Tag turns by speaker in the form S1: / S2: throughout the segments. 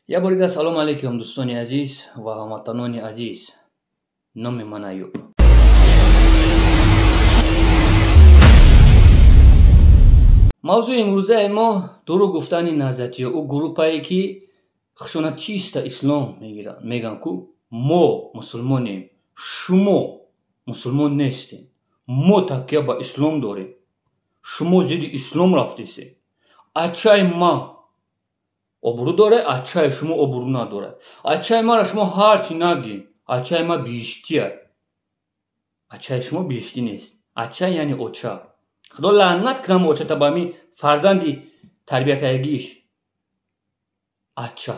S1: Я борига салом алейкум дӯстони азиз ва ҳамватанони азиз. Номи ман Аюб. мавзӯи имрӯзаи мо дурӯ гуфтани назатиё ӯ группае ки хушона чиста ислом мегиранд. Меган ку мо мусулмонем, шумо мусулмон нестем. Мо такя ба ислом дорем. Шумо зидди ислом рафтесед. Ачаи ма обрӯ дорад, ачаи шумо обрӯ надорад. Ачаи маро шумо ҳарчи нагӣ, ачаи ма биштия. Ачаи шумо бишти нест. Ача яъне оча. Худо лаънат кунам очата ба ми фарзанди тарбиякардагиш. Ача.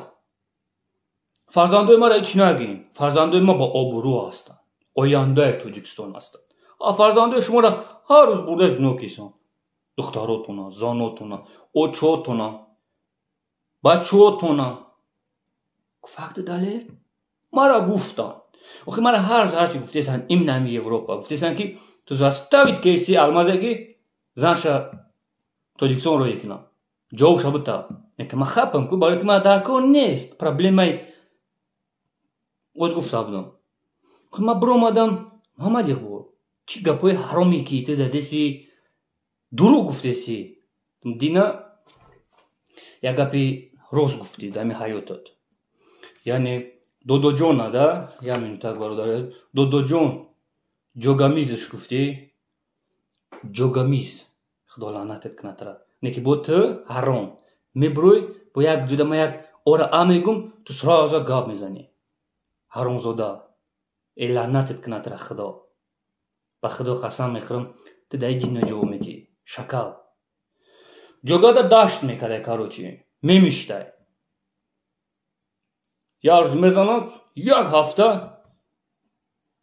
S1: Фарзандои маро ҳеч нагин. Фарзандои ма ба обрӯ ҳастанд. Ояндаи Тоҷикистон ҳастанд. Фарзандои шуморо ҳар рӯз бурда зино кесанд. духтаротона, занотона, очаотона, бачаотона. Факти далер? Мара гуфтанд. Охи мара ҳарчи гуфтесанд имнами Европа. Гуфтесанд ки ту заставит кеси алмазаги занша Тоҷикистон ро екунам. Ҷавобша бута. Неки ма хапам ку барои ки ма дар кор нест. Проблемаи оз гуфта будам. Охи ма биромадам Муҳаммад Иқбол. Чӣ гапои ҳароме ки ту задеси дурӯғ гуфтеси. Дина як гапи рост гуфтӣ дами ҳаётат. Яъне додоҷона да, як минутак бародар. Додоҷон ҷогамизш гуфтӣ. Ҷогамиз. Худо лаънатат кунатра. Неки бо ту ҳаром. Мебурӯй бо як ҷуда ма як ора а мегум, ту сразу гап мезанӣ. ҳаромзода. Лаънатат кунатра худо. Ба худо қасам мехӯрам, ту дар ҷинно ҷавоб медиҳӣ. Шакал. ҷогада дашт мекардай карочи. Мемиштай. Як рӯз мезанад, як ҳафта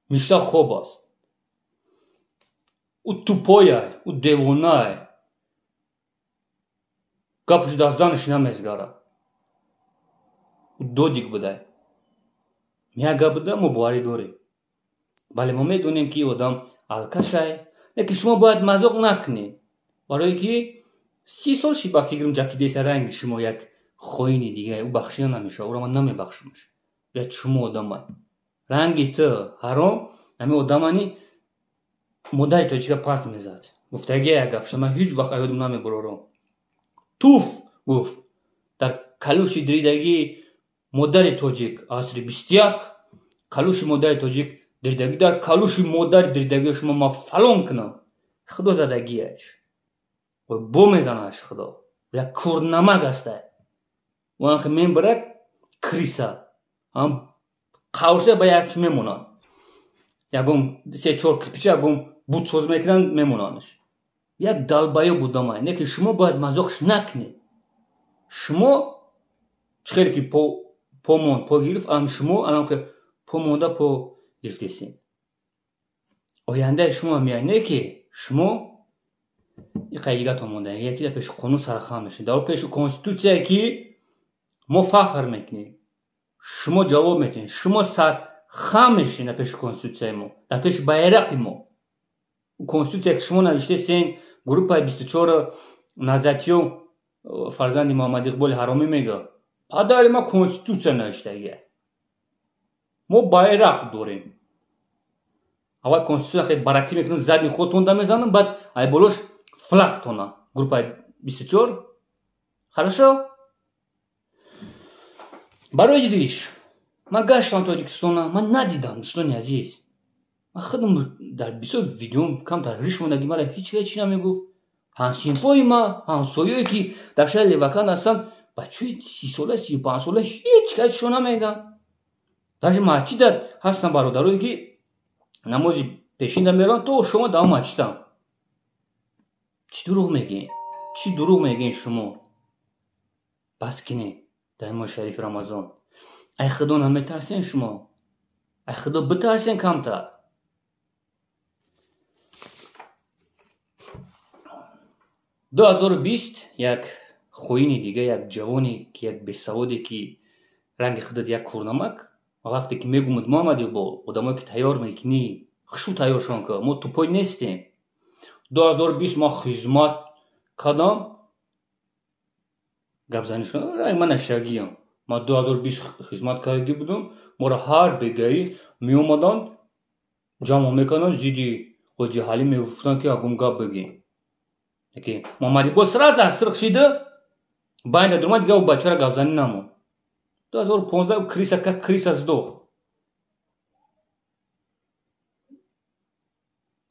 S1: мишта хоб аст. ӯ тупояй, ӯ девонай. Гапш дазданаш намезгарад. ӯ додик будай. Як гап буда мо боварӣ дорем. Бале мо медонем ки одам алкашай. Лекин шумо бояд мазоқ накунед. Барое ки 30 сол ши ба фикрам ҷакидеса ранги шумо як хоини дига. ӯ бахшида намешавад. ӯро ман намебахшумаш. Як шумо одамай. Ранги ту ҳаром, ҳамин одамани модари тоҷика паст мезад. Гуфтаги як гап шуд, ман ҳеҷ вақт ҳаётам намебарорам. Туф гуфт. Дар калӯши дридаги модари тоҷик асри 21, калӯши модари тоҷик дридаги дар калӯши модари дридагио шумо ман фалон кунам. Худо задагиаш. бо мезанаш худо. Як курнамак астай. ванхи мебарад криса. қавша ба як чӣ мемонанд. Ягон 3-4 кирпича ягон будсоз мекунанд мемонандш. Як далбаё будамай. Неки шумо бояд мазоқш накунед. шумо чихел ки помон по гирифт, ам шумо алан ки по монда по гирифтесин. ояндаи шумо меяд неки шумо ин қайдигатон монда. Яки дар пеши қонун сархам мешед. дар пеши конститутсия ки мо фахр мекунем. шумо ҷавоб метиҳед. шумо сархам мешед дар пеши конститутсияи мо, дар пеши байрақи мо. конститутсия ки шумо навиштесен, группаи 24 назатиё фарзанди Муҳаммад Иқболи ҳаромӣ мега. падари ма конститутсия навиштагия. мо байрақ дорем. аввал конститутсия хеле баракӣ мекунам, задни худтонда мезанам, баъд ай болош флаг тона. группаи 24. Хорошо? барои риш ман гаштам Тоҷикистона, ман надидам дӯстони азиз. ман худам дар бисёр видеом камтар риш мондаги мара ҳеч намегуфт. ҳамсинфои ма, ҳамсоёе ки дар шаҳри Левакан ҳастанд, бачаҳои 30 сола, 35 сола ҳеч касшон намегӯянд. даже масҷида ҳастанд бародарое ки намози пешин мераванд, то шумо дар масҷиданд. чӣ дурӯғ мегӯед? чӣ дурӯғ мегӯед шумо? бас кинед дар моҳи шарифи Рамазон. ай худо наметарсен шумо? ай худо битарсен камтар. 2020 як хоини дига, як ҷавоне ки як бесаводе ки ранги худат як курнамак, вақте ки мегӯмад Муҳаммад Иқбол, одамое ки тайёр мекунӣ, хушу тайёршон кун, мо тупой нестем. 2020 ма хизмат кардам. гап занишон ман наштагиям. ما 2020 خدمت کردگی بودم ما را هر بگهی می اومدن جمع میکنن زیدی حاجی حالی میگفتن که اگم گپ بگیم که محمدی با سرازه سرخشیده باید درما دیگه او بچه را گفزنی نمون 2015 کریسا که کریسا زدوخ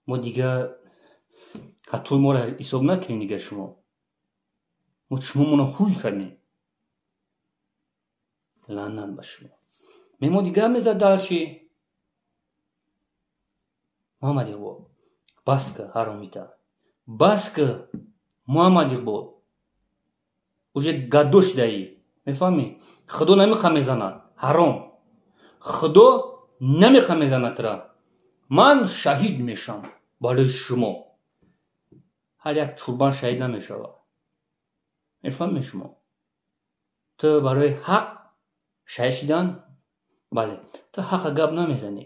S1: ما دیگه حتی ما را حساب نکنین دیگه شما ما شما منو خوی کنین لعنت به شما ما دیگه میزد دارشی محمد اقبال بس که حرامیتا بس که محمد اقبال уже гадош даи мефаҳмӣ худо намехоҳ мезанад ҳаром худо намехоҳ мезанад тра ман шаҳид мешавам барои шумо ҳар як чӯрбан шаҳид намешавад мефаҳмӣ шумо ту барои ҳақ шаҳид шидан бале ту ҳақа гап намезанӣ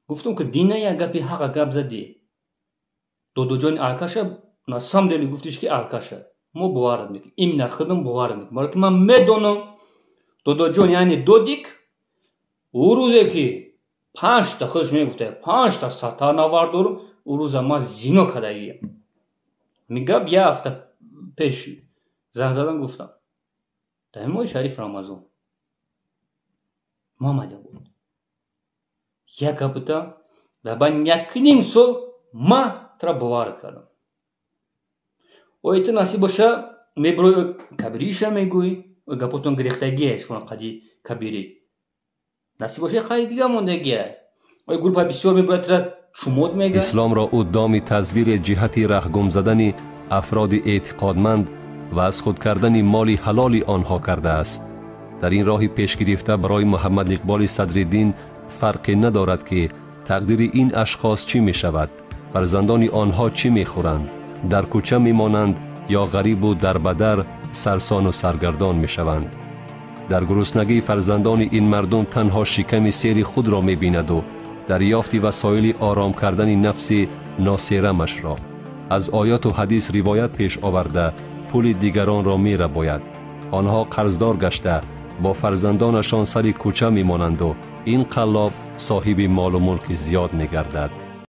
S1: гуфтам ки дина як гапи ҳақа гап задӣ додоҷони алкаша на самом деле гуфтиш ки алкаша ما باورم میکنم این نخدم باورم میکنم برای که من میدونم دادا جان یعنی دودیک او روزه که 5 تا خودش میگفته 5 تا ساتان آوردم او روز ما زینو کردیم میگم یه هفته پیش زنگ زدن گفتم در ماه شریف رمضان محمد بود یک هفته و من 1.5 سال ما ترا باور کردم ойти насиб боша меброи кабириша мегӯй гапотон гирехтагие шумо қади кабирӣ насиб боша қади дига мондагие ой группа бисёр меброяд тра чумод мега
S2: اسلام را او دام تزویر جهتی رهگم زدن افراد اعتقادمند و از خود کردن مال حلال آنها کرده است. در این راه پیش گرفته برای محمد اقبال صدرالدین فرقی ندارد که تقدیر این اشخاص چی می شود، فرزندان آنها چی می خورند، در کوچه می مانند یا غریب و در بدر سرسان و سرگردان می شوند. در گرسنگی فرزندان این مردم تنها شکم سیر خود را می بیند و دریافت وسایل آرام کردن نفس ناصیرمش را. از آیات و حدیث روایت پیش آورده پول دیگران را می رباید. آنها قرضدار گشته با فرزندانشان سر کوچه می مانند و این قلاب صاحب مال و ملک زیاد می گردد.